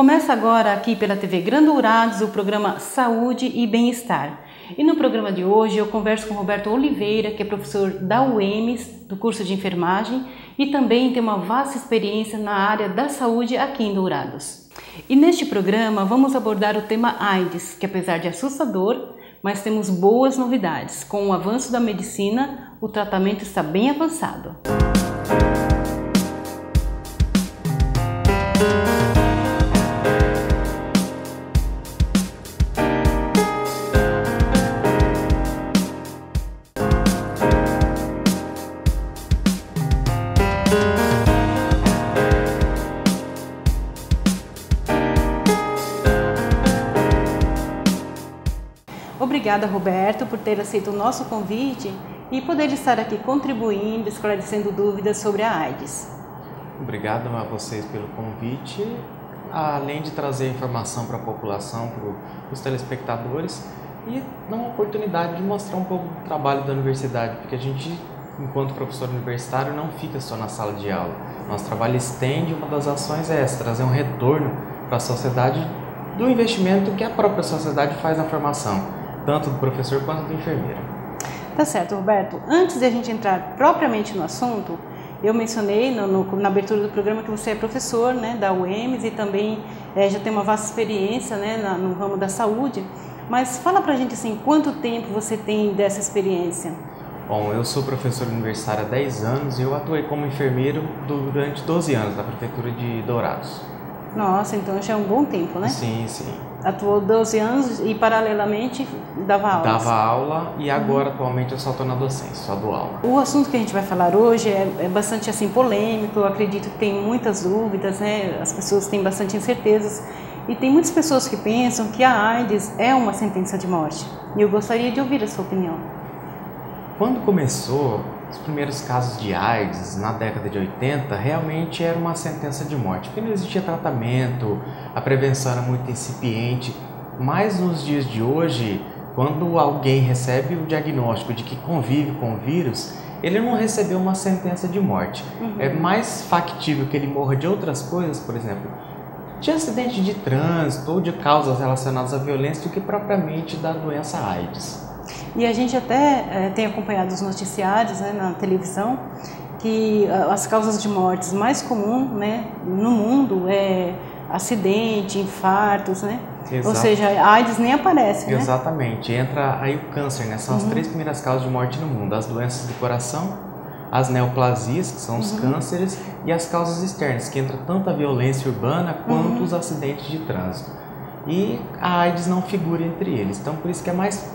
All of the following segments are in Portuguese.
Começa agora aqui pela TV Grande Dourados o programa Saúde e Bem-Estar. E no programa de hoje eu converso com Roberto Oliveira, que é professor da UEMS, do curso de enfermagem, e também tem uma vasta experiência na área da saúde aqui em Dourados. E neste programa vamos abordar o tema AIDS, que apesar de assustador, mas temos boas novidades. Com o avanço da medicina, o tratamento está bem avançado. Obrigada, Roberto, por ter aceito o nosso convite e poder estar aqui contribuindo, esclarecendo dúvidas sobre a AIDS. Obrigado a vocês pelo convite, além de trazer informação para a população, para os telespectadores e dar uma oportunidade de mostrar um pouco do trabalho da universidade, porque a gente, enquanto professor universitário, não fica só na sala de aula. Nosso trabalho estende, uma das ações é essa, trazer um retorno para a sociedade do investimento que a própria sociedade faz na formação, tanto do professor quanto do enfermeiro. Tá certo, Roberto. Antes de a gente entrar propriamente no assunto, eu mencionei na abertura do programa que você é professor, né, da UEMS e também já tem uma vasta experiência, né, no ramo da saúde. Mas fala pra gente assim, quanto tempo você tem dessa experiência? Bom, eu sou professor universitário há 10 anos e eu atuei como enfermeiro durante 12 anos na Prefeitura de Dourados. Nossa, então já é um bom tempo, né? Sim, sim. Atuou 12 anos e paralelamente dava aula? Dava aula e agora atualmente eu só estou na docência, só dou aula. O assunto que a gente vai falar hoje é bastante assim polêmico, eu acredito que tem muitas dúvidas, né? As pessoas têm bastante incertezas e tem muitas pessoas que pensam que a AIDS é uma sentença de morte. E eu gostaria de ouvir a sua opinião. Quando começou os primeiros casos de AIDS, na década de 80, realmente era uma sentença de morte, porque não existia tratamento, a prevenção era muito incipiente, mas nos dias de hoje, quando alguém recebe o diagnóstico de que convive com o vírus, ele não recebeu uma sentença de morte. É mais factível que ele morra de outras coisas, por exemplo, de acidente de trânsito ou de causas relacionadas à violência, do que propriamente da doença AIDS. E a gente até tem acompanhado os noticiários, né, na televisão, que as causas de mortes mais comuns, né, no mundo é acidente, infartos, né? Exato. Ou seja, a AIDS nem aparece, né? Exatamente. Entra aí o câncer, né? São as 3 primeiras causas de morte no mundo. As doenças do coração, as neoplasias, que são os cânceres, e as causas externas, que entra tanto a violência urbana quanto os acidentes de trânsito. E a AIDS não figura entre eles. Então, por isso que é mais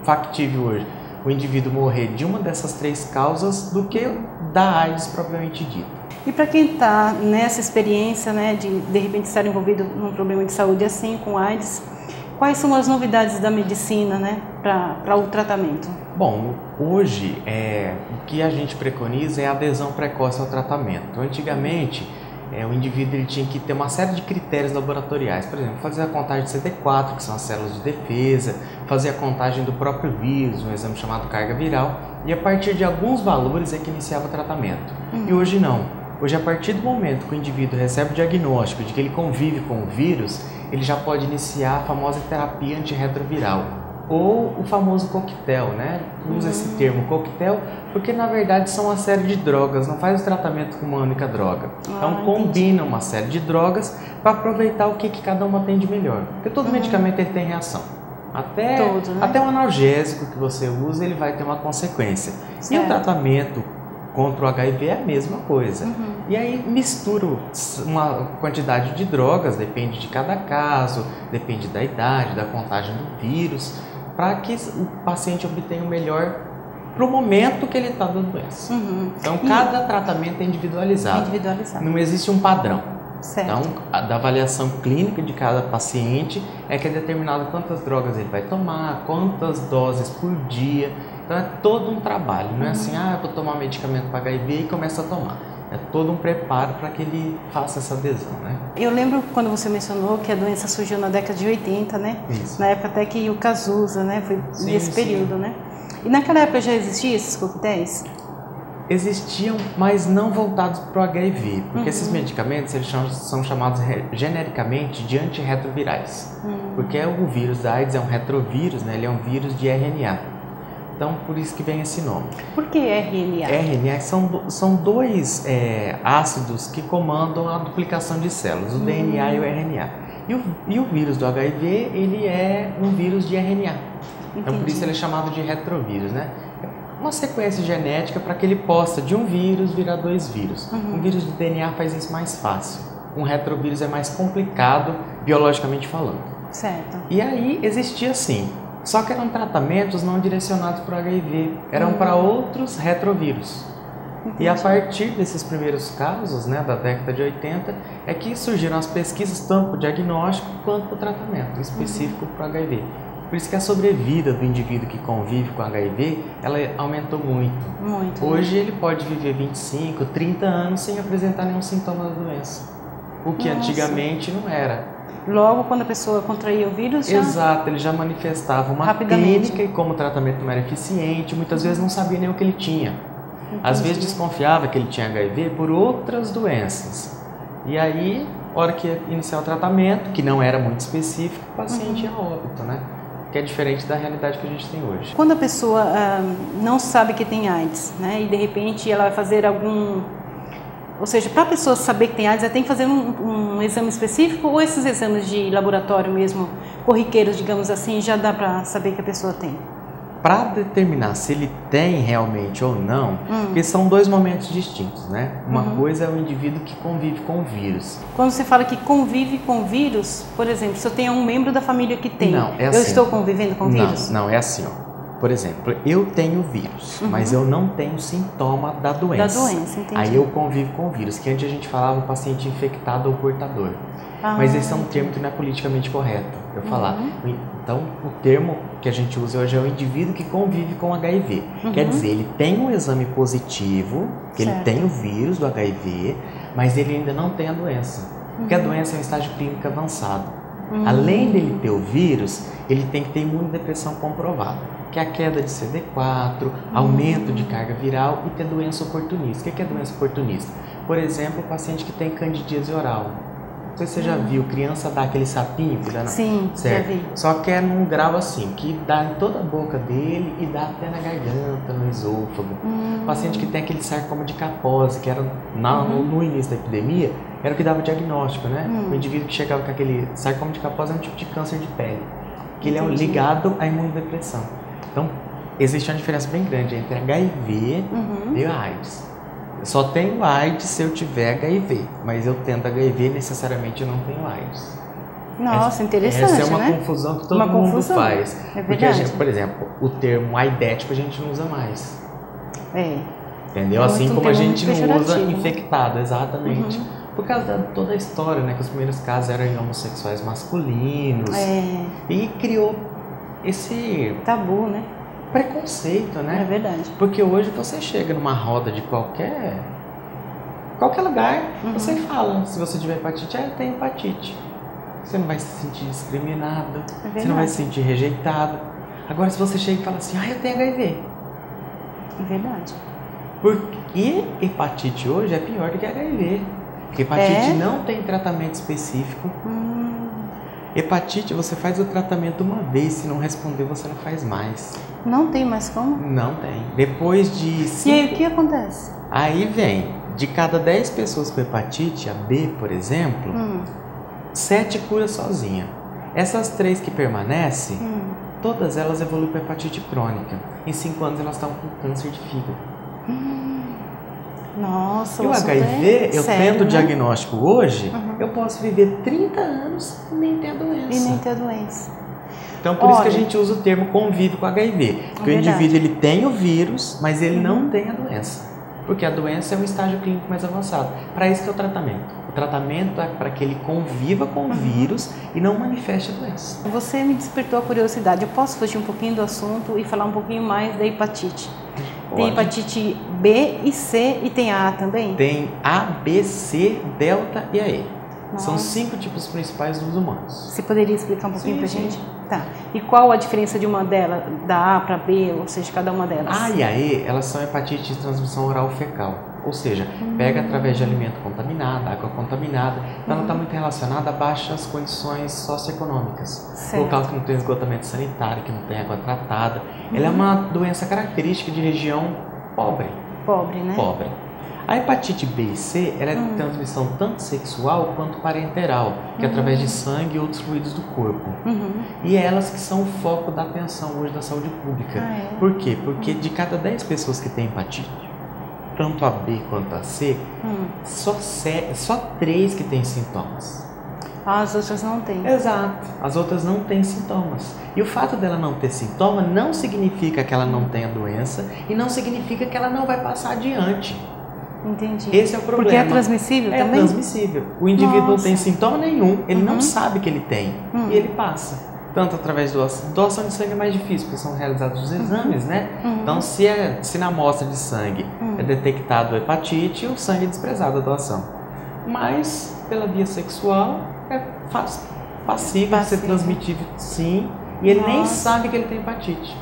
factível hoje o indivíduo morrer de uma dessas 3 causas do que da AIDS propriamente dita. E para quem está nessa experiência, né, de repente estar envolvido num problema de saúde assim, com AIDS, quais são as novidades da medicina, né, para o tratamento? Bom, hoje o que a gente preconiza é a adesão precoce ao tratamento. Antigamente, o indivíduo ele tinha que ter uma série de critérios laboratoriais, por exemplo, fazer a contagem de CD4, que são as células de defesa, fazer a contagem do próprio vírus, um exame chamado carga viral, e a partir de alguns valores é que iniciava o tratamento. E hoje não. Hoje, a partir do momento que o indivíduo recebe o diagnóstico de que ele convive com o vírus, ele já pode iniciar a famosa terapia antirretroviral, ou o famoso coquetel, né? Usa esse termo coquetel porque na verdade são uma série de drogas, não faz o tratamento com uma única droga. Então combina uma série de drogas para aproveitar o que cada uma tem de melhor. Porque todo medicamento ele tem reação. Até um analgésico que você usa, ele vai ter uma consequência. Certo. E o tratamento contra o HIV é a mesma coisa. E aí mistura uma quantidade de drogas, depende de cada caso, depende da idade, da contagem do vírus, para que o paciente obtenha o melhor para o momento que ele está da doença. Então, cada tratamento é individualizado. Não existe um padrão. Certo. Então, da avaliação clínica de cada paciente é que é determinado quantas drogas ele vai tomar, quantas doses por dia. Então, é todo um trabalho. Não é assim, eu vou tomar medicamento para HIV e começo a tomar. É todo um preparo para que ele faça essa adesão, né? Eu lembro quando você mencionou que a doença surgiu na década de 80, né? Isso. Na época até que o Cazuza, né? Foi nesse período, né? E naquela época já existiam esses coquetéis? Existiam, mas não voltados para o HIV, porque esses medicamentos eles são chamados genericamente de antirretrovirais, porque o vírus da AIDS é um retrovírus, né? Ele é um vírus de RNA, então por isso que vem esse nome. Por que RNA? RNA são dois ácidos que comandam a duplicação de células, o DNA e o RNA. E o vírus do HIV, ele é um vírus de RNA, então por isso ele é chamado de retrovírus, né? Uma sequência genética para que ele possa, de um vírus, virar dois vírus. Um vírus de DNA faz isso mais fácil. Um retrovírus é mais complicado, biologicamente falando. Certo. E aí existia sim, só que eram tratamentos não direcionados para o HIV, eram para outros retrovírus. E a partir desses primeiros casos, né, da década de 80, é que surgiram as pesquisas tanto para o diagnóstico quanto para o tratamento específico para o HIV. Por isso que a sobrevida do indivíduo que convive com HIV, ela aumentou muito. Muito. Hoje ele pode viver 25, 30 anos sem apresentar nenhum sintoma da doença. O que antigamente não era. Logo quando a pessoa contraía o vírus já... Exato, ele já manifestava uma clínica e como o tratamento não era eficiente, muitas vezes não sabia nem o que ele tinha. Às vezes desconfiava que ele tinha HIV por outras doenças. E aí, na hora que ia iniciar o tratamento, que não era muito específico, o paciente ia a óbito, né? Que é diferente da realidade que a gente tem hoje. Quando a pessoa não sabe que tem AIDS, né, e de repente ela vai fazer algum... Ou seja, para a pessoa saber que tem AIDS, ela tem que fazer um exame específico ou esses exames de laboratório mesmo, corriqueiros, digamos assim, já dá para saber que a pessoa tem? Para determinar se ele tem realmente ou não, porque são dois momentos distintos, né? Uma coisa é o indivíduo que convive com o vírus. Quando você fala que convive com o vírus, por exemplo, se eu tenho um membro da família que tem, não, é eu assim, estou convivendo com o vírus? Não, é assim, ó. Por exemplo, eu tenho vírus, mas eu não tenho sintoma da doença. Da doença, entendi. Aí eu convivo com o vírus, que antes a gente falava o paciente infectado ou portador. Mas esse é um termo que não é politicamente correto eu falar. Então, o termo que a gente usa hoje é o indivíduo que convive com HIV. Quer dizer, ele tem um exame positivo, que ele tem o vírus do HIV, mas ele ainda não tem a doença. Porque a doença é um estágio clínico avançado. Além dele ter o vírus, ele tem que ter imunodepressão comprovada, que é a queda de CD4, aumento de carga viral e ter doença oportunista. O que é doença oportunista? Por exemplo, o paciente que tem candidíase oral. Não sei se você já viu, criança dá aquele sapinho que dá na... Sim, certo? já vi. Só que é num grau assim, que dá em toda a boca dele e dá até na garganta, no esôfago. Paciente que tem aquele sarcoma de Kaposi, que era no início da epidemia, era o que dava o diagnóstico, né? O indivíduo que chegava com aquele sarcoma de Kaposi é um tipo de câncer de pele, que ele é ligado à imunodepressão. Então, existe uma diferença bem grande entre HIV e a AIDS. Eu só tenho AIDS se eu tiver HIV, mas eu tendo HIV, necessariamente eu não tenho AIDS. Nossa, interessante, essa é uma né? confusão que todo mundo faz. É porque, por exemplo, o termo aidético a gente não usa mais. Entendeu? Assim como a gente não usa infectado, exatamente. Por causa de toda a história, né? Que os primeiros casos eram em homossexuais masculinos. E criou esse... tabu, né? Preconceito, né? É verdade. Porque hoje você chega numa roda de qualquer lugar, você fala, se você tiver hepatite, eu tenho hepatite. Você não vai se sentir discriminado, você não vai se sentir rejeitado. Agora, se você chega e fala assim, eu tenho HIV. É verdade. E hepatite hoje é pior do que HIV. Porque hepatite não tem tratamento específico. Hepatite, você faz o tratamento uma vez, se não responder, você não faz mais. Não tem mais como? Não tem. Depois de... E aí, o que acontece? Aí vem, de cada 10 pessoas com hepatite, a B, por exemplo, 7 cura sozinha. Essas 3 que permanecem, todas elas evoluem para hepatite crônica. Em 5 anos elas estão com câncer de fígado. Nossa, e o HIV, eu tendo o diagnóstico hoje, eu posso viver 30 anos e nem ter a doença. E nem ter a doença. Então, por isso que a gente usa o termo convive com HIV. Porque o indivíduo ele tem o vírus, mas ele não tem a doença. Porque a doença é um estágio clínico mais avançado. Para isso que é o tratamento. O tratamento é para que ele conviva com o vírus e não manifeste a doença. Você me despertou a curiosidade. Eu posso fugir um pouquinho do assunto e falar um pouquinho mais da hepatite? Tem hepatite B e C e tem a também? Tem A, B, C, delta e a E. São 5 tipos principais dos humanos. Você poderia explicar um pouquinho pra gente? Sim. Tá. E qual a diferença de uma delas, da A para B, ou seja, cada uma delas? A e a E, elas são hepatite de transmissão oral fecal. Ou seja, pega através de alimento contaminado, água contaminada. Então ela está muito relacionada a baixas condições socioeconômicas. Certo. Local que não tem esgotamento sanitário, que não tem água tratada. Ela é uma doença característica de região pobre. Pobre, né? Pobre. A hepatite B e C, ela é de transmissão tanto sexual quanto parenteral, que é através de sangue e outros fluidos do corpo. E é elas que são o foco da atenção hoje da saúde pública. Por quê? Porque de cada 10 pessoas que têm hepatite, tanto a B quanto a C, só 3 que têm sintomas. As outras não têm. Exato. As outras não têm sintomas. E o fato dela não ter sintoma não significa que ela não tenha doença e não significa que ela não vai passar adiante. Entendi. Esse é o problema. Porque é transmissível também? É transmissível. O indivíduo não tem sintoma nenhum, ele não sabe que ele tem e ele passa. Tanto através da doação de sangue é mais difícil, porque são realizados os exames, né? Então, se na amostra de sangue é detectado hepatite, o sangue é desprezado a doação. Mas, pela via sexual, é passível de ser transmitido, sim, e ele nem sabe que ele tem hepatite.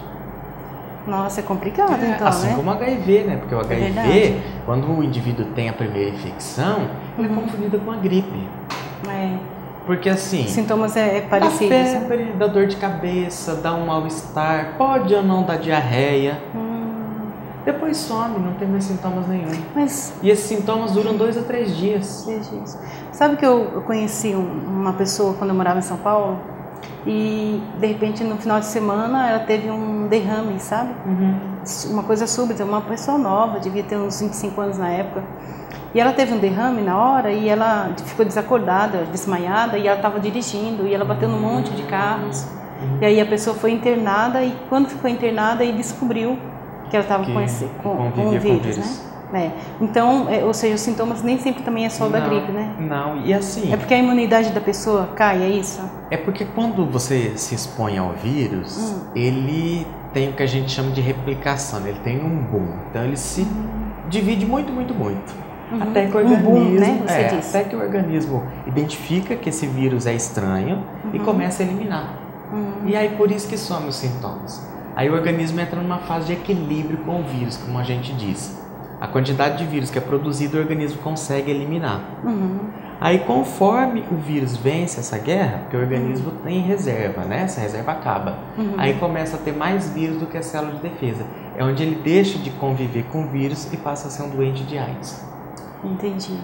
Nossa, é complicado então, assim né? como o HIV, né? Porque o HIV, quando o indivíduo tem a primeira infecção, ele é confundido com a gripe. Porque assim... Os sintomas parecidos. Dá febre, dá dor de cabeça, dá um mal-estar, pode ou não dar diarreia. Depois some, não tem mais sintomas nenhum. E esses sintomas duram 2 a 3 dias. 3 dias. Sabe que eu conheci uma pessoa quando eu morava em São Paulo? E de repente no final de semana ela teve um derrame, sabe? Uma coisa súbita, uma pessoa nova, devia ter uns 25 anos na época. E ela teve um derrame na hora e ela ficou desacordada, desmaiada, e ela estava dirigindo e ela bateu num monte de carros. E aí a pessoa foi internada e quando ficou internada e descobriu que ela estava com o vírus, né? Então, ou seja, os sintomas nem sempre também é só da gripe, né? Não, e assim... É porque a imunidade da pessoa cai, é isso? É porque quando você se expõe ao vírus, ele tem o que a gente chama de replicação, ele tem um boom. Então ele se divide muito. Até que o organismo, boom, né? Você disse. até que o organismo identifica que esse vírus é estranho e começa a eliminar. E aí por isso que somem os sintomas. Aí o organismo entra numa fase de equilíbrio com o vírus, como a gente disse. A quantidade de vírus que é produzido, o organismo consegue eliminar. Aí conforme o vírus vence essa guerra, porque o organismo tem reserva, né? Essa reserva acaba. Aí começa a ter mais vírus do que a célula de defesa. É onde ele deixa de conviver com o vírus e passa a ser um doente de AIDS. Entendi.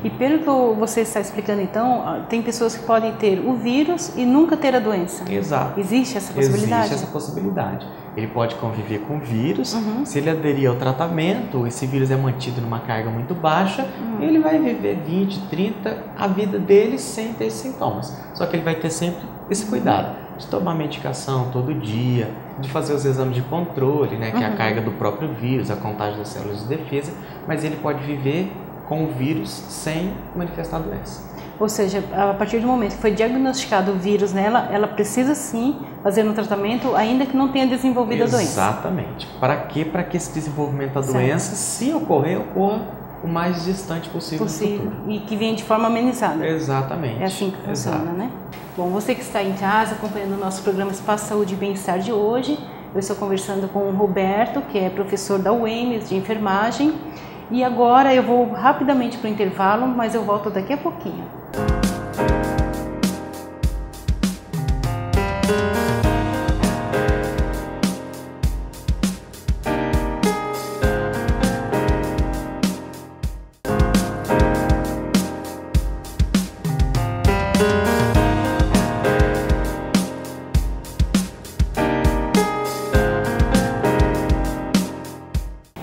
E pelo que você está explicando então, tem pessoas que podem ter o vírus e nunca ter a doença. Exato. Existe essa possibilidade? Existe essa possibilidade. Ele pode conviver com o vírus, se ele aderir ao tratamento, esse vírus é mantido numa carga muito baixa, ele vai viver 20, 30, a vida dele sem ter sintomas. Só que ele vai ter sempre esse cuidado de tomar medicação todo dia, de fazer os exames de controle, né, que é a carga do próprio vírus, a contagem das células de defesa, mas ele pode viver com o vírus sem manifestar a doença. Ou seja, a partir do momento que foi diagnosticado o vírus nela, ela precisa sim fazer um tratamento, ainda que não tenha desenvolvido a doença. Exatamente. Para quê? Para que esse desenvolvimento da doença, se ocorrer, ocorra o mais distante possível do futuro. E que venha de forma amenizada. Exatamente. É assim que funciona, né? Bom, você que está em casa acompanhando o nosso programa Espaço Saúde e Bem-Estar de hoje, eu estou conversando com o Roberto, que é professor da UEMS de enfermagem. E agora eu vou rapidamente para o intervalo, mas eu volto daqui a pouquinho.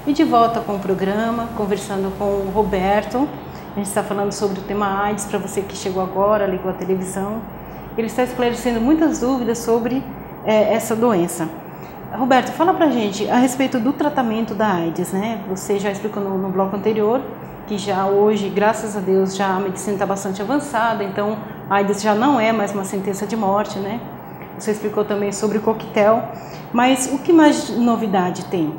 E de volta com o programa, conversando com o Roberto. A gente está falando sobre o tema AIDS, para você que chegou agora, ligou a televisão. Ele está esclarecendo muitas dúvidas sobre essa doença. Roberto, fala pra gente a respeito do tratamento da AIDS, né? Você já explicou no bloco anterior que já hoje, graças a Deus, já a medicina está bastante avançada, então a AIDS já não é mais uma sentença de morte, né? Você explicou também sobre o coquetel, mas o que mais de novidade tem?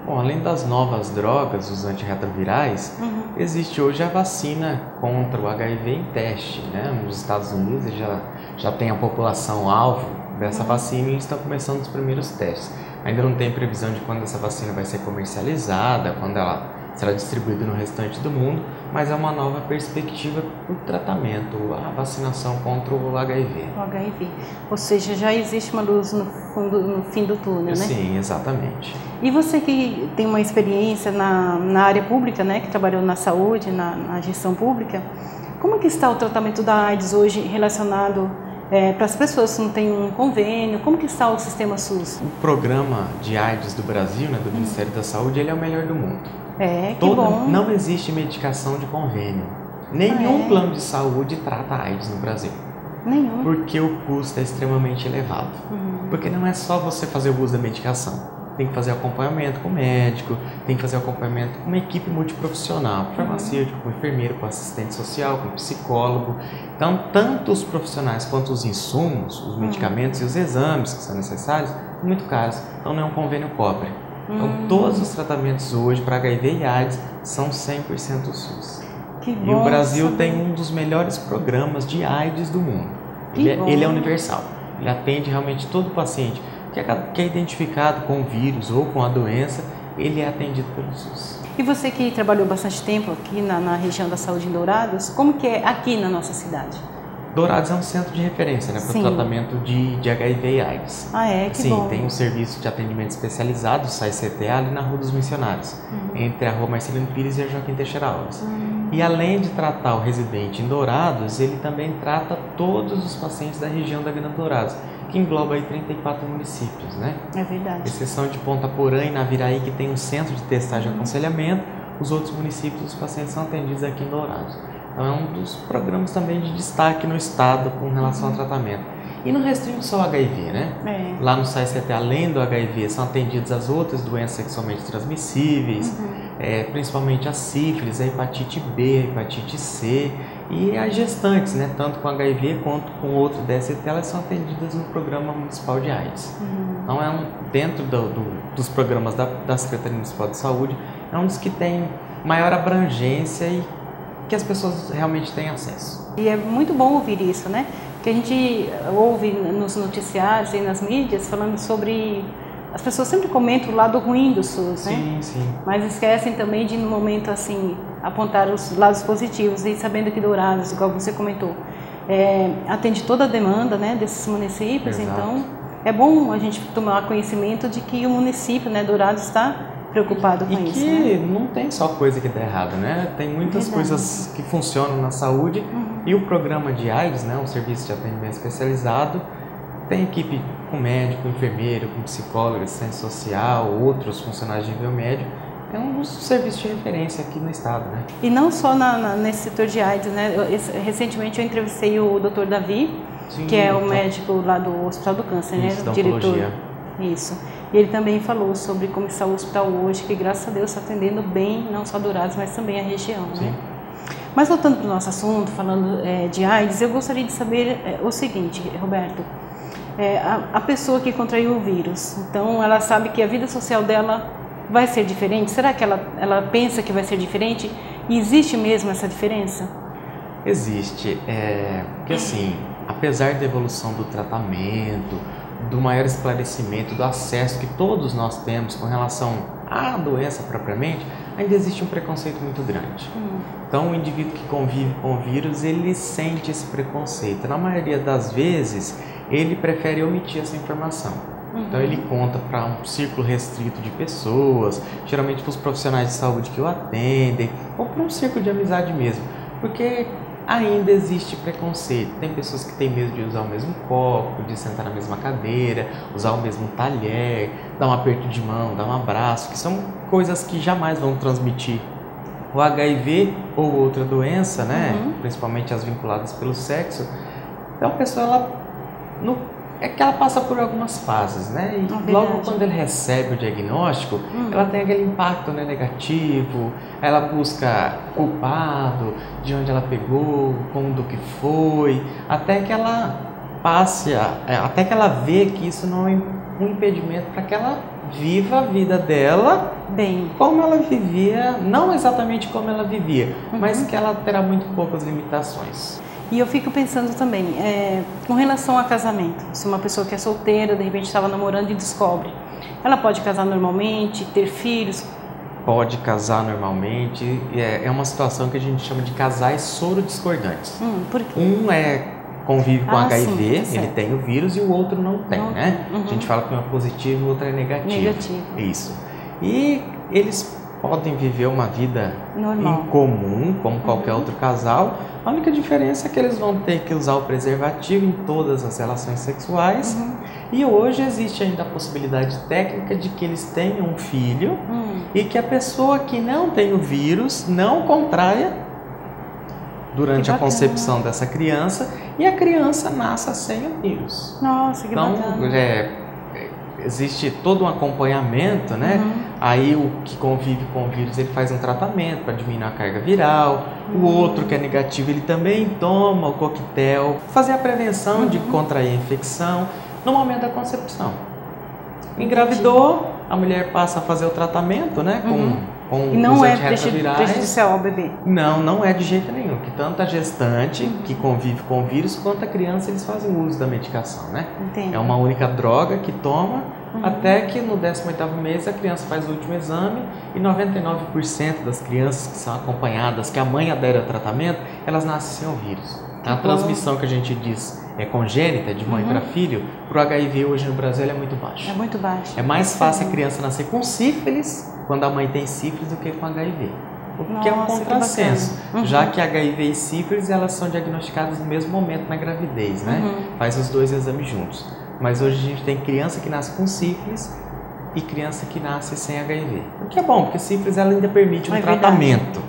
Bom, além das novas drogas, os antirretrovirais, existe hoje a vacina contra o HIV em teste, né? Nos Estados Unidos já tem a população alvo dessa vacina e estão começando os primeiros testes. Ainda não tem previsão de quando essa vacina vai ser comercializada, quando ela será distribuída no restante do mundo, mas é uma nova perspectiva para o tratamento, a vacinação contra o HIV. O HIV. Ou seja, já existe uma luz no fim do túnel, né? Sim, exatamente. E você que tem uma experiência na área pública, né, que trabalhou na saúde, na gestão pública, como que está o tratamento da AIDS hoje relacionado para as pessoas que não têm um convênio? Como que está o sistema SUS? O programa de AIDS do Brasil, né, do Ministério da Saúde, ele é o melhor do mundo. Que bom. Não existe medicação de convênio. Nenhum plano de saúde trata AIDS no Brasil. Nenhum. Porque o custo é extremamente elevado. Porque não é só você fazer o uso da medicação. Tem que fazer acompanhamento com o médico, tem que fazer acompanhamento com uma equipe multiprofissional, com farmacêutico, com enfermeiro, com assistente social, com psicólogo. Então, tanto os profissionais quanto os insumos, os medicamentos e os exames que são necessários, são muito caros. Então, nenhum convênio cobre. Então, todos os tratamentos hoje para HIV e AIDS são 100% SUS. Que bom. E o Brasil tem um dos melhores programas de AIDS do mundo. Ele é universal. Ele atende realmente todo paciente que é identificado com o vírus ou com a doença, ele é atendido pelo SUS. E você que trabalhou bastante tempo aqui na região da saúde em Dourados, como que é aqui na nossa cidade? Dourados é um centro de referência, né, para o tratamento de HIV e AIDS. Que bom. Sim, tem um serviço de atendimento especializado, o SAI-CTA, ali na Rua dos Missionários, entre a Rua Marcelino Pires e a Joaquim Teixeira Alves. E além de tratar o residente em Dourados, ele também trata todos os pacientes da região da Grande Dourados, que engloba aí 34 municípios, né? É verdade. Exceção de Ponta Porã e Naviraí, que tem um centro de testagem e aconselhamento, os outros municípios, os pacientes são atendidos aqui em Dourados. Então é um dos programas também de destaque no estado com relação ao tratamento. E não restringe só o HIV, né? Lá no SAI-CTA, além do HIV, são atendidas as outras doenças sexualmente transmissíveis, principalmente a sífilis, a hepatite B, a hepatite C e as gestantes, né? Tanto com HIV quanto com outro DST, elas são atendidas no Programa Municipal de AIDS. Então, dentro dos programas da Secretaria Municipal de Saúde, é um dos que tem maior abrangência e que as pessoas realmente têm acesso. E é muito bom ouvir isso, né? Que a gente ouve nos noticiários e nas mídias falando sobre... As pessoas sempre comentam o lado ruim do SUS, né? Sim, sim. Mas esquecem também de, no momento assim, apontar os lados positivos. E sabendo que Dourados, igual você comentou, atende toda a demanda, né, desses municípios. Exato. Então, é bom a gente tomar conhecimento de que o município, né, Dourados, está preocupado com isso. E que não tem só coisa que dá errado, né? Tem muitas coisas que funcionam na saúde. E o programa de AIDS, né, um serviço de atendimento especializado, tem equipe com médico, enfermeiro, com psicólogo, assistente social, outros funcionários de nível médio. É um dos serviços de referência aqui no estado, né? E não só nesse setor de AIDS, né? Recentemente eu entrevistei o Dr. Davi, que é o médico lá do Hospital do Câncer, né? Da diretor. oncologia. Isso. E ele também falou sobre como está o hospital hoje, que graças a Deus está atendendo bem, não só Dourados, mas também a região, né? Mas voltando para o nosso assunto, falando de AIDS, eu gostaria de saber o seguinte, Roberto. A pessoa que contraiu o vírus, então ela sabe que a vida social dela vai ser diferente? Será que ela pensa que vai ser diferente? E existe mesmo essa diferença? Existe. Porque assim, apesar da evolução do tratamento, do maior esclarecimento, do acesso que todos nós temos com relação à doença propriamente, ainda existe um preconceito muito grande. Então, o indivíduo que convive com o vírus, ele sente esse preconceito. Na maioria das vezes, ele prefere omitir essa informação. Então, ele conta para um círculo restrito de pessoas, geralmente para os profissionais de saúde que o atendem, ou para um círculo de amizade mesmo, porque ainda existe preconceito. Tem pessoas que têm medo de usar o mesmo copo, de sentar na mesma cadeira, usar o mesmo talher, dar um aperto de mão, dar um abraço, que são coisas que jamais vão transmitir o HIV ou outra doença, né? Principalmente as vinculadas pelo sexo. Então a pessoa, ela passa por algumas fases, né? E logo quando ele recebe o diagnóstico, ela tem aquele impacto, né, negativo, ela busca culpado, de onde ela pegou, como do que foi, até que ela passe, até que ela vê que isso não é um impedimento para que ela viva a vida dela bem, como ela vivia, não exatamente como ela vivia, mas que ela terá muito poucas limitações. E eu fico pensando também, com relação a casamento, se uma pessoa que é solteira, de repente estava namorando e descobre, ela pode casar normalmente, ter filhos? Pode casar normalmente, é uma situação que a gente chama de casais soro-discordantes. Por quê? Um convive com HIV, sim, ele tem o vírus e o outro não tem, não, né? A gente fala que um é positivo e o outro é negativo. Isso. E eles podem viver uma vida normal, em comum, como qualquer outro casal. A única diferença é que eles vão ter que usar o preservativo em todas as relações sexuais. E hoje existe ainda a possibilidade técnica de que eles tenham um filho e que a pessoa que não tem o vírus não contraia durante a concepção dessa criança e a criança nasça sem o vírus. Nossa, que bacana. Existe todo um acompanhamento, né? Aí o que convive com o vírus, ele faz um tratamento para diminuir a carga viral. O outro que é negativo, ele também toma o coquetel, fazer a prevenção de contrair a infecção no momento da concepção. Engravidou, a mulher passa a fazer o tratamento, né? Com e não os é antirretrovirais. prejudicial ao bebê? Não é de jeito nenhum. Que tanto a gestante que convive com o vírus quanto a criança, eles fazem uso da medicação, né? Entendi. É uma única droga que toma até que no 18º mês a criança faz o último exame e 99% das crianças que são acompanhadas, que a mãe adere ao tratamento, elas nascem sem o vírus. A transmissão que a gente diz é congênita, de mãe para filho, para o HIV hoje no Brasil é muito baixa. É muito baixa. É mais fácil a criança nascer com sífilis quando a mãe tem sífilis do que com HIV. O que é um contrassenso, já que HIV e sífilis elas são diagnosticadas no mesmo momento na gravidez, né? Faz os dois exames juntos. Mas hoje a gente tem criança que nasce com sífilis e criança que nasce sem HIV. O que é bom, porque sífilis ela ainda permite um tratamento.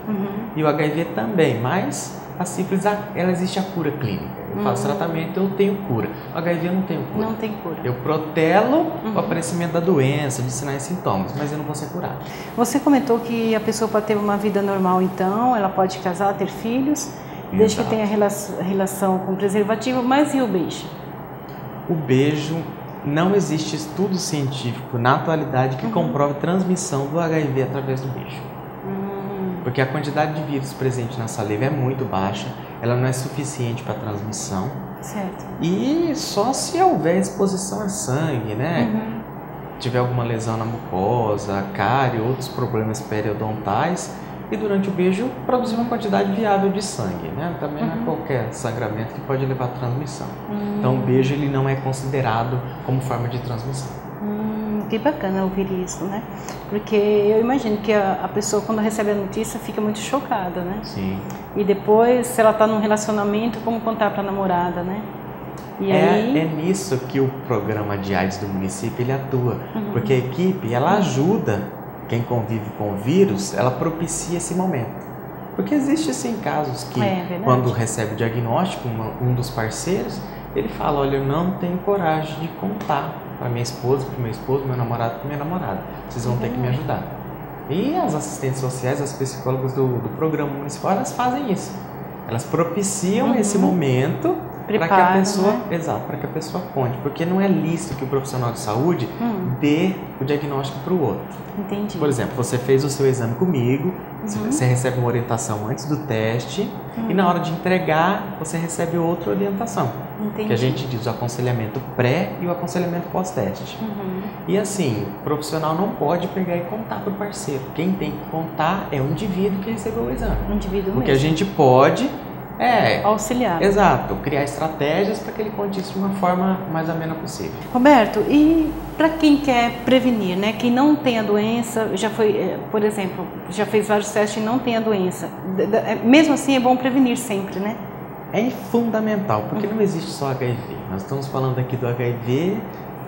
E o HIV também, mas a sífilis, ela existe a cura clínica. Eu faço tratamento, eu tenho cura. O HIV eu não tenho cura. Não tem cura. Eu protelo o aparecimento da doença, de sinais e sintomas, mas eu não vou ser curado. Você comentou que a pessoa pode ter uma vida normal, então, ela pode casar, ter filhos, desde que tenha relação com preservativo, mas e o beijo? O beijo, não existe estudo científico na atualidade que comprove transmissão do HIV através do beijo. Porque a quantidade de vírus presente na saliva é muito baixa, ela não é suficiente para transmissão. Certo. E só se houver exposição a sangue, né? Tiver alguma lesão na mucosa, cárie, outros problemas periodontais, e durante o beijo produzir uma quantidade viável de sangue, né? Também não é qualquer sangramento que pode levar à transmissão. Então o beijo ele não é considerado como forma de transmissão. Que bacana ouvir isso, né? Porque eu imagino que a pessoa, quando recebe a notícia, fica muito chocada, né? Sim. E depois, se ela está num relacionamento, como contar para a namorada, né? E aí... É nisso que o programa de AIDS do município ele atua. Porque a equipe, ela ajuda quem convive com o vírus, ela propicia esse momento. Porque existe, sim, casos que, quando recebe o diagnóstico, um dos parceiros, ele fala, olha, eu não tenho coragem de contar para minha esposa, para o meu esposo, meu namorado, para minha namorada. Vocês vão ter que me ajudar. E as assistentes sociais, as psicólogas do programa municipal, elas fazem isso. Elas propiciam esse momento para que a pessoa, para que a pessoa conte, porque não é lícito que o profissional de saúde dê o diagnóstico para o outro. Entendi. Por exemplo, você fez o seu exame comigo, você recebe uma orientação antes do teste e na hora de entregar você recebe outra orientação. Entendi. Que a gente diz o aconselhamento pré e o aconselhamento pós-teste. E assim, o profissional não pode pegar e contar para o parceiro. Quem tem que contar é o indivíduo que recebeu o exame. O indivíduo Porque mesmo. a gente pode auxiliar. Exato, criar estratégias para que ele conte isso de uma forma mais amena possível. Roberto, e para quem quer prevenir, né? Quem não tem a doença, já foi, por exemplo, já fez vários testes e não tem a doença. Mesmo assim é bom prevenir sempre, né? É fundamental, porque não existe só HIV. Nós estamos falando aqui do HIV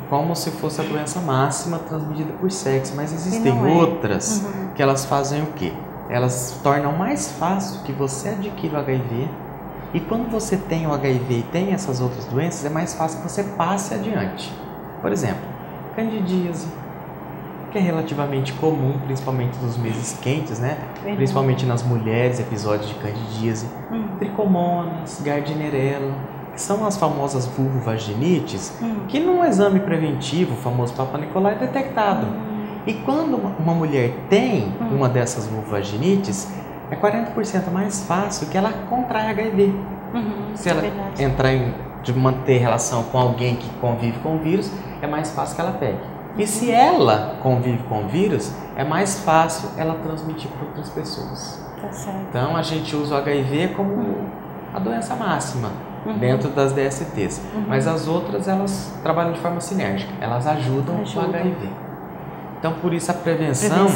como se fosse a doença máxima transmitida por sexo, mas existem outras que elas fazem o quê? Elas tornam mais fácil que você adquira o HIV e quando você tem o HIV e tem essas outras doenças, é mais fácil que você passe adiante. Por exemplo, candidíase, que é relativamente comum, principalmente nos meses quentes, né? Principalmente nas mulheres, episódios de candidíase, tricomonas, gardnerella, que são as famosas vulvovaginites, que num exame preventivo, o famoso Papa Nicolau, é detectado. E quando uma mulher tem uma dessas vulvovaginites, é 40% mais fácil que ela contraia HIV. Se ela de manter relação com alguém que convive com o vírus, é mais fácil que ela pegue. E se ela convive com o vírus, é mais fácil ela transmitir para outras pessoas. Tá certo. Então a gente usa o HIV como a doença máxima dentro das DSTs. Mas as outras, elas trabalham de forma sinérgica, elas ajudam o HIV. Então por isso a prevenção,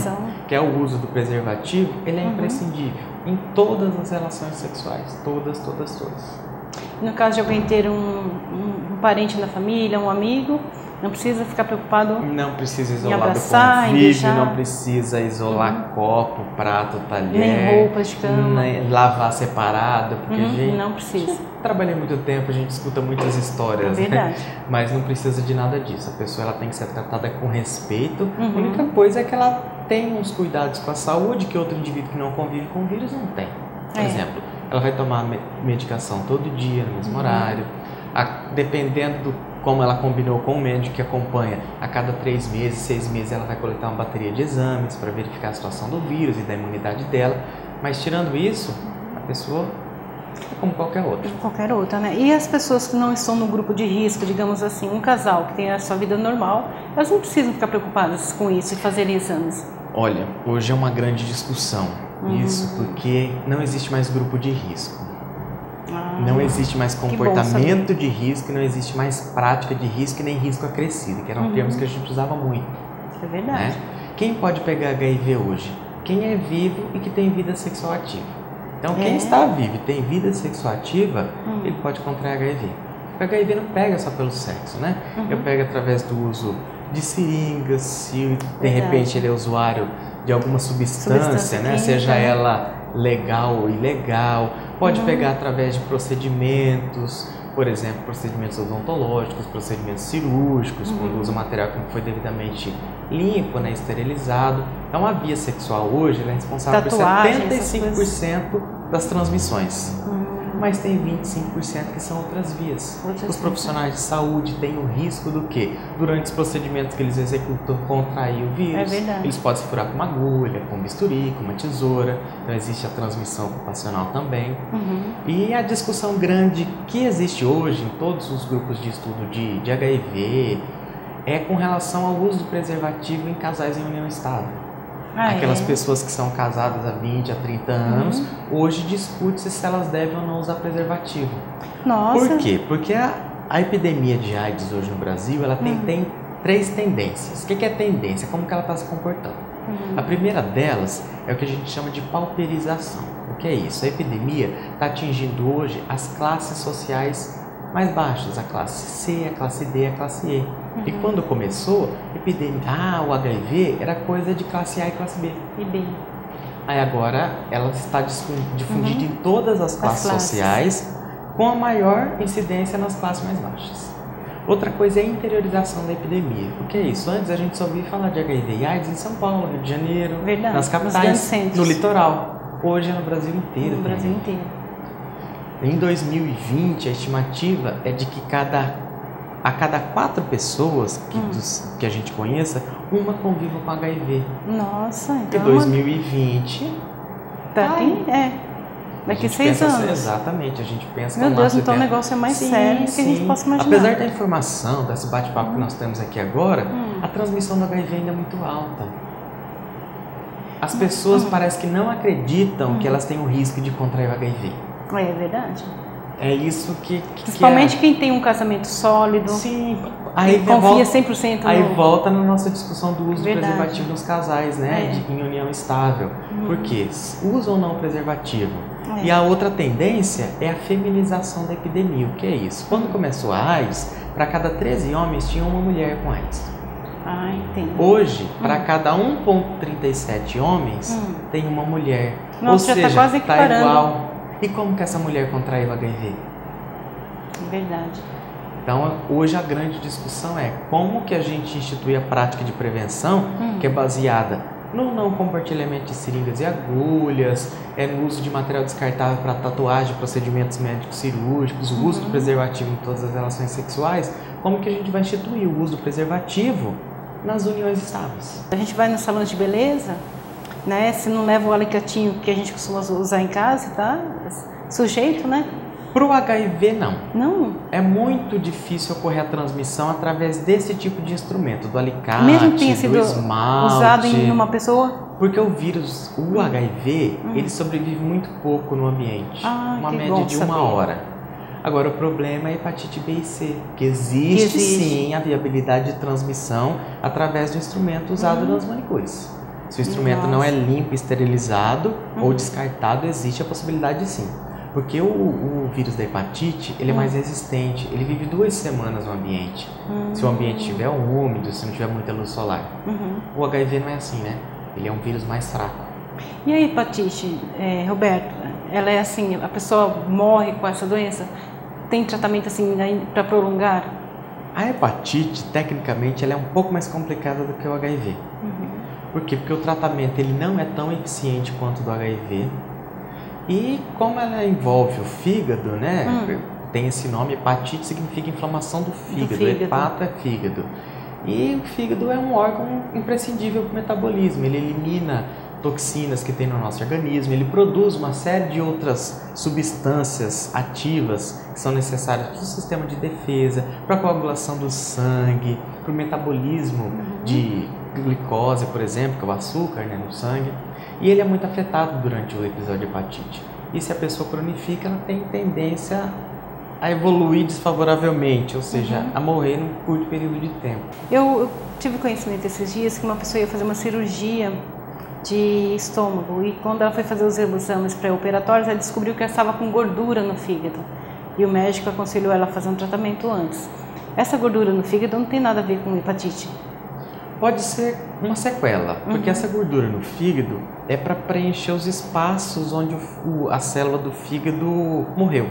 que é o uso do preservativo, ele é imprescindível em todas as relações sexuais, todas. No caso de alguém ter um parente na família, um amigo, não precisa ficar preocupado. Não precisa isolar abraçar, do convívio, não precisa isolar copo, prato, talher, nem roupas de cama, nem lavar separado, porque gente, não precisa. Trabalhei muito tempo, a gente escuta muitas histórias, verdade. Mas não precisa de nada disso. A pessoa ela tem que ser tratada com respeito. A única coisa é que ela tem uns cuidados com a saúde que outro indivíduo que não convive com o vírus não tem. Por exemplo, ela vai tomar medicação todo dia, no mesmo horário. Dependendo do como ela combinou com o médico que acompanha, a cada 3 meses, 6 meses, ela vai coletar uma bateria de exames para verificar a situação do vírus e da imunidade dela. Mas tirando isso, a pessoa é como qualquer outra. Qualquer outra, né? E as pessoas que não estão no grupo de risco, digamos assim, um casal que tem a sua vida normal, elas não precisam ficar preocupadas com isso e fazerem exames? Olha, hoje é uma grande discussão isso, porque não existe mais grupo de risco. Não existe mais comportamento de risco, não existe mais prática de risco e nem risco acrescido, que eram termos que a gente usava muito. É verdade. Né? Quem pode pegar HIV hoje? Quem é vivo e que tem vida sexual ativa. Então, quem está vivo e tem vida sexual ativa, ele pode contrair HIV. O HIV não pega só pelo sexo, né? Ele pega através do uso de seringas, se de repente ele é usuário de alguma substância, né? Seja ela legal ou ilegal, pode pegar através de procedimentos, por exemplo, procedimentos odontológicos, procedimentos cirúrgicos, quando usa material que não foi devidamente limpo, né, esterilizado. Então a via sexual hoje ela é responsável por 75% das transmissões. Mas tem 25% que são outras vias. Os profissionais de saúde têm o risco do quê? Durante os procedimentos que eles executam, contrair o vírus. É verdade. Eles podem se furar com uma agulha, com um bisturi, com uma tesoura. Então existe a transmissão ocupacional também. E a discussão grande que existe hoje em todos os grupos de estudo de HIV é com relação ao uso do preservativo em casais em união estável. Aquelas pessoas que são casadas há 20, há 30 anos, hoje discute-se se elas devem ou não usar preservativo. Nossa. Por quê? Porque a epidemia de AIDS hoje no Brasil, ela tem 3 tendências. O que é tendência? Como que ela está se comportando? A primeira delas é o que a gente chama de pauperização. O que é isso? A epidemia está atingindo hoje as classes sociais mais baixas, a classe C, a classe D, a classe E. E quando começou, o HIV era coisa de classe A e classe B. E B. Aí agora ela está difundida em todas as classes sociais, com a maior incidência nas classes mais baixas. Outra coisa é a interiorização da epidemia. O que é isso? Antes a gente só ouvia falar de HIV e AIDS em São Paulo, Rio de Janeiro, nas capitais, no litoral. Hoje é no Brasil inteiro. No Brasil inteiro. Em 2020, a estimativa é de que a cada 4 pessoas que a gente conheça, uma conviva com HIV. Nossa, então... Em 2020... Daqui 6 anos. Exatamente, a gente pensa... Meu Deus, então o negócio é mais sério do que a gente possa imaginar. Apesar da informação, desse bate-papo que nós temos aqui agora, a transmissão do HIV ainda é muito alta. As pessoas parecem que não acreditam que elas têm o risco de contrair o HIV. É verdade. É isso que principalmente quem tem um casamento sólido. Sim. Aí confia 100% no... Aí volta na nossa discussão do uso do preservativo nos casais, né? Em união estável. Por quê? Usa ou não preservativo? E a outra tendência é a feminização da epidemia. O que é isso? Quando começou a AIDS, para cada 13 homens tinha uma mulher com AIDS. Entendi. Hoje, para cada 1,37 homens, tem uma mulher. Nossa, ou seja, tá quase equiparando. Tá igual. E como que essa mulher contraiu HIV? Verdade. Então, hoje a grande discussão é como que a gente institui a prática de prevenção que é baseada no não compartilhamento de seringas e agulhas, no uso de material descartável para tatuagem, procedimentos médicos cirúrgicos, o uso do preservativo em todas as relações sexuais, como que a gente vai instituir o uso do preservativo nas uniões estáveis? A gente vai nos salões de beleza, né? Se não leva o alicatinho que a gente costuma usar em casa, tá sujeito, né? Para o HIV, não. Não? É muito difícil ocorrer a transmissão através desse tipo de instrumento, do alicate, mesmo que tenha sido do esmalte. usado em uma pessoa? Porque o vírus, o HIV, ele sobrevive muito pouco no ambiente. Uma média de 1 hora. Agora, o problema é a hepatite B e C, que existe sim a viabilidade de transmissão através do instrumento usado nas manicures. Se o instrumento não é limpo, esterilizado ou descartado, existe a possibilidade sim. Porque o vírus da hepatite, ele é mais resistente, ele vive 2 semanas no ambiente. Se o ambiente estiver úmido, se não tiver muita luz solar. O HIV não é assim, né? Ele é um vírus mais fraco. E a hepatite, Roberto, ela é assim, a pessoa morre com essa doença? Tem tratamento assim para prolongar? A hepatite, tecnicamente, ela é um pouco mais complicada do que o HIV. Por quê? Porque o tratamento ele não é tão eficiente quanto o do HIV. E como ela envolve o fígado, né? Tem esse nome, hepatite significa inflamação do fígado. Hepato é fígado. E o fígado é um órgão imprescindível para o metabolismo. Ele elimina toxinas que tem no nosso organismo, ele produz uma série de outras substâncias ativas que são necessárias para o sistema de defesa, para a coagulação do sangue, para o metabolismo de glicose, por exemplo, que é o açúcar, né, no sangue. E ele é muito afetado durante o episódio de hepatite. E se a pessoa cronifica, ela tem tendência a evoluir desfavoravelmente, ou seja, a morrer num curto período de tempo. Eu tive conhecimento esses dias que uma pessoa ia fazer uma cirurgia de estômago e quando ela foi fazer os exames pré-operatórios, ela descobriu que ela estava com gordura no fígado e o médico aconselhou ela a fazer um tratamento antes. Essa gordura no fígado não tem nada a ver com hepatite? Pode ser uma sequela, porque essa gordura no fígado é para preencher os espaços onde a célula do fígado morreu.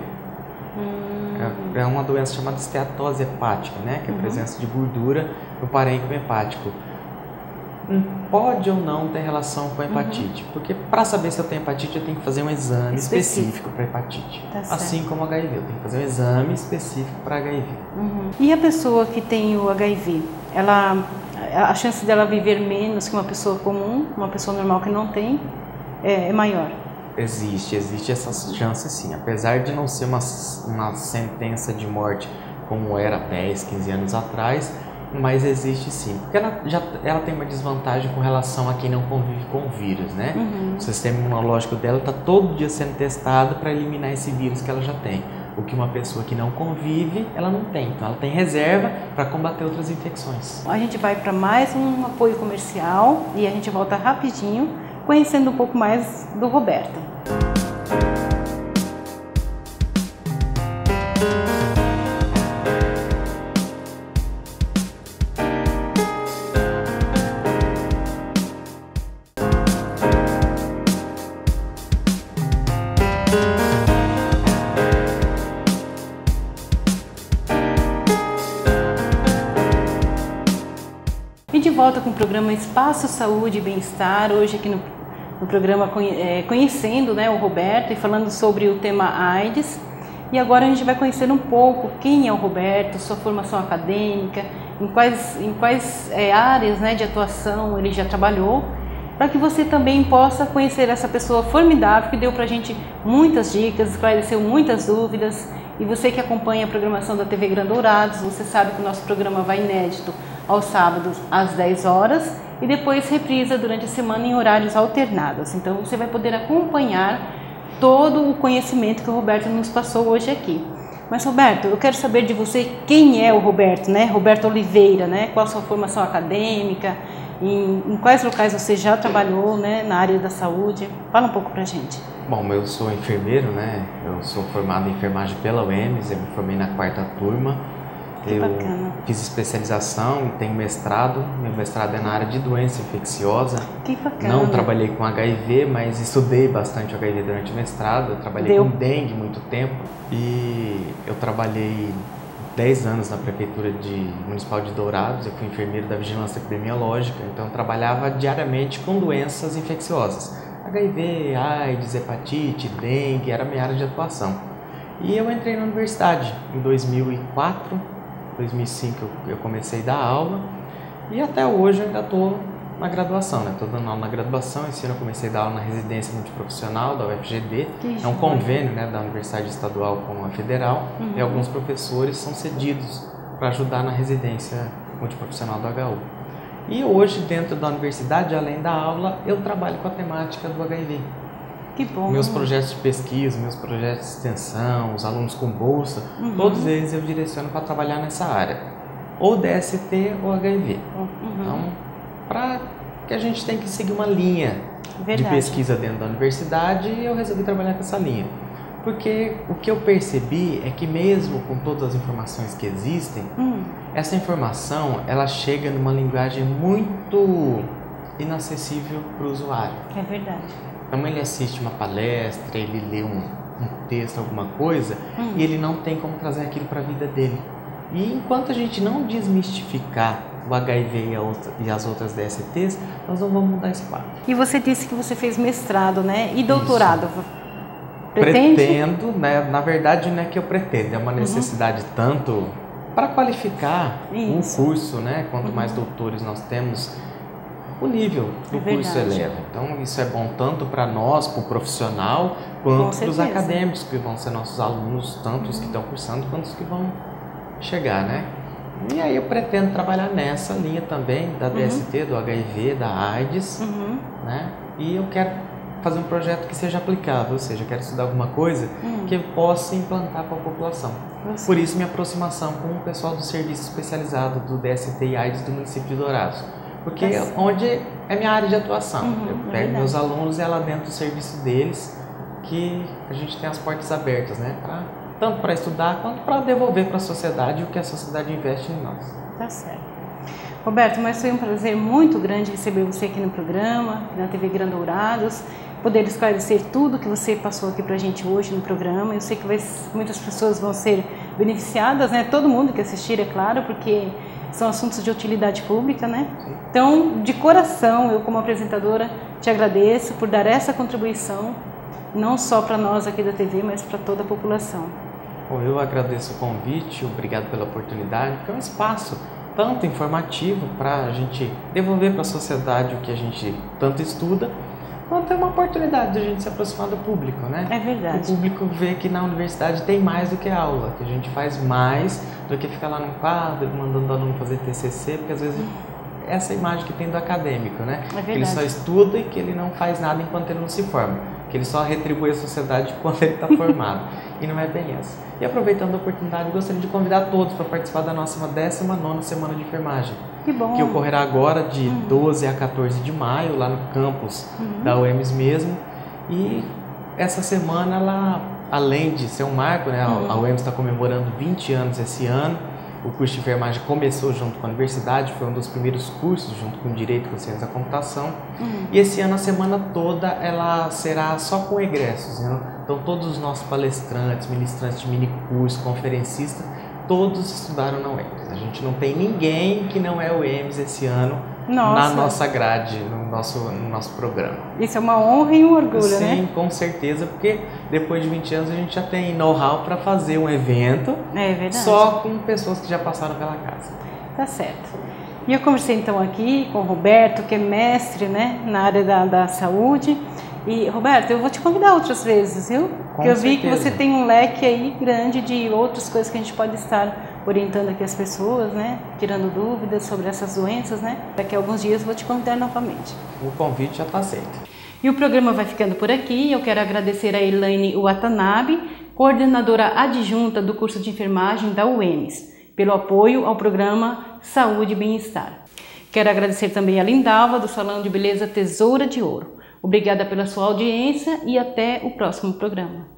É uma doença chamada esteatose hepática, né? Que é a presença de gordura no parênquima hepático. Pode ou não ter relação com a hepatite, porque para saber se eu tenho hepatite eu tenho que fazer um exame específico para hepatite. Assim como o HIV, eu tenho que fazer um exame específico para HIV. E a pessoa que tem o HIV, a chance dela viver menos que uma pessoa comum, uma pessoa normal que não tem, é maior? Existe essa chance sim, apesar de não ser uma sentença de morte como era 10, 15 anos atrás, mas existe sim, porque ela tem uma desvantagem com relação a quem não convive com o vírus, né? O sistema imunológico dela está todo dia sendo testado para eliminar esse vírus que ela já tem, o que uma pessoa que não convive, ela não tem, então ela tem reserva para combater outras infecções. A gente vai para mais um apoio comercial e a gente volta rapidinho, conhecendo um pouco mais do Roberto. E de volta com o programa Espaço Saúde e Bem-Estar, hoje aqui no programa conhecendo, né, o Roberto e falando sobre o tema AIDS. E agora a gente vai conhecer um pouco quem é o Roberto, sua formação acadêmica, em quais áreas, né, de atuação ele já trabalhou, para que você também possa conhecer essa pessoa formidável que deu para a gente muitas dicas, esclareceu muitas dúvidas. E você que acompanha a programação da TV Grande Dourados, você sabe que o nosso programa vai inédito aos sábados às 10 horas e depois reprisa durante a semana em horários alternados. Então você vai poder acompanhar todo o conhecimento que o Roberto nos passou hoje aqui. Mas Roberto, eu quero saber de você quem é o Roberto, né? Roberto Oliveira, né? Qual a sua formação acadêmica, em quais locais você já trabalhou, né, na área da saúde? Fala um pouco pra gente. Bom, eu sou enfermeiro, né? Eu sou formado em enfermagem pela UEMS, eu me formei na 4ª turma. Que bacana. Fiz especialização e tenho mestrado. Meu mestrado é na área de doença infecciosa. Que bacana. Não trabalhei com HIV, mas estudei bastante HIV durante o mestrado. Eu trabalhei com dengue muito tempo e eu trabalhei 10 anos na Prefeitura Municipal de Dourados, eu fui enfermeiro da Vigilância Epidemiológica, então eu trabalhava diariamente com doenças infecciosas. HIV, AIDS, hepatite, dengue, era a minha área de atuação. E eu entrei na universidade em 2004, 2005 eu comecei a dar aula e até hoje eu ainda estou na graduação, né? Estou dando aula na graduação, esse ano eu comecei a dar aula na residência multiprofissional da UFGD, é um convênio, né, da Universidade Estadual com a Federal, e alguns professores são cedidos para ajudar na residência multiprofissional do HU. E hoje, dentro da universidade, além da aula, eu trabalho com a temática do HIV. Que bom! Meus projetos de pesquisa, meus projetos de extensão, os alunos com bolsa, todos eles eu direciono para trabalhar nessa área, ou DST ou HIV. Então, para que a gente tem que seguir uma linha de pesquisa dentro da universidade, eu resolvi trabalhar com essa linha. Porque o que eu percebi é que mesmo com todas as informações que existem, essa informação ela chega numa linguagem muito inacessível para o usuário. É verdade. Então ele assiste uma palestra, ele lê um texto, alguma coisa, e ele não tem como trazer aquilo para a vida dele. E enquanto a gente não desmistificar o HIV e as outras DSTs, nós não vamos mudar esse quadro. E você disse que você fez mestrado, né? E doutorado? Isso. Pretendo, né? Na verdade não é que eu pretendo, é uma necessidade tanto para qualificar um curso, né? Quanto mais doutores nós temos, o nível do curso eleva. Então isso é bom tanto para nós, para o profissional, quanto para os acadêmicos que vão ser nossos alunos, tanto os que estão cursando quanto os que vão chegar, né? E aí eu pretendo trabalhar nessa linha também da DST, do HIV, da AIDS, né? E eu quero fazer um projeto que seja aplicável, ou seja, eu quero estudar alguma coisa que eu possa implantar para a população. Por isso minha aproximação com o pessoal do serviço especializado do DST e AIDS do município de Dourados. Porque onde é minha área de atuação. Eu pego meus alunos e é lá dentro do serviço deles que a gente tem as portas abertas, né? Tanto para estudar quanto para devolver para a sociedade o que a sociedade investe em nós. Tá certo. Roberto, mas foi um prazer muito grande receber você aqui no programa, na TV Grande Dourados, poder esclarecer tudo que você passou aqui para a gente hoje no programa. Eu sei que muitas pessoas vão ser beneficiadas, né? Todo mundo que assistir, é claro, porque são assuntos de utilidade pública, né? Sim. Então, de coração, eu como apresentadora te agradeço por dar essa contribuição, não só para nós aqui da TV, mas para toda a população. Bom, eu agradeço o convite, obrigado pela oportunidade, porque é um espaço tanto informativo para a gente devolver para a sociedade o que a gente tanto estuda, quanto é uma oportunidade de a gente se aproximar do público, né? É verdade. O público vê que na universidade tem mais do que aula, que a gente faz mais do que ficar lá no quadro, mandando o aluno fazer TCC, porque às vezes essa imagem que tem do acadêmico, né? É verdade. Que ele só estuda e que ele não faz nada enquanto ele não se forma, que ele só retribui a sociedade quando ele está formado. E não é bem essa. E aproveitando a oportunidade, gostaria de convidar todos para participar da nossa 19ª Semana de Enfermagem. Que bom! Que ocorrerá agora de 12 a 14 de maio, lá no campus da UEMS mesmo. E essa semana, ela, além de ser um marco, né, a UEMS está comemorando 20 anos esse ano. O curso de enfermagem começou junto com a universidade, foi um dos primeiros cursos, junto com o Direito com Ciência da Computação. E esse ano, a semana toda, ela será só com egressos, né? Então, todos os nossos palestrantes, ministrantes de minicurso, conferencistas, todos estudaram na UEMS. A gente não tem ninguém que não é UEMS esse ano na nossa grade, no nosso programa. Isso é uma honra e um orgulho, né? Sim, com certeza, porque depois de 20 anos a gente já tem know-how para fazer um evento só com pessoas que já passaram pela casa. Tá certo. E eu conversei então aqui com o Roberto, que é mestre, né, na área da saúde. E, Roberto, eu vou te convidar outras vezes, viu? Porque eu vi que você tem um leque aí grande de outras coisas que a gente pode estar orientando aqui as pessoas, né? Tirando dúvidas sobre essas doenças, né? Daqui a alguns dias eu vou te convidar novamente. O convite já está aceito. E o programa vai ficando por aqui. Eu quero agradecer a Elaine Watanabe, coordenadora adjunta do curso de enfermagem da UEMS, pelo apoio ao programa Saúde e Bem-Estar. Quero agradecer também a Lindalva, do Salão de Beleza Tesoura de Ouro. Obrigada pela sua audiência e até o próximo programa.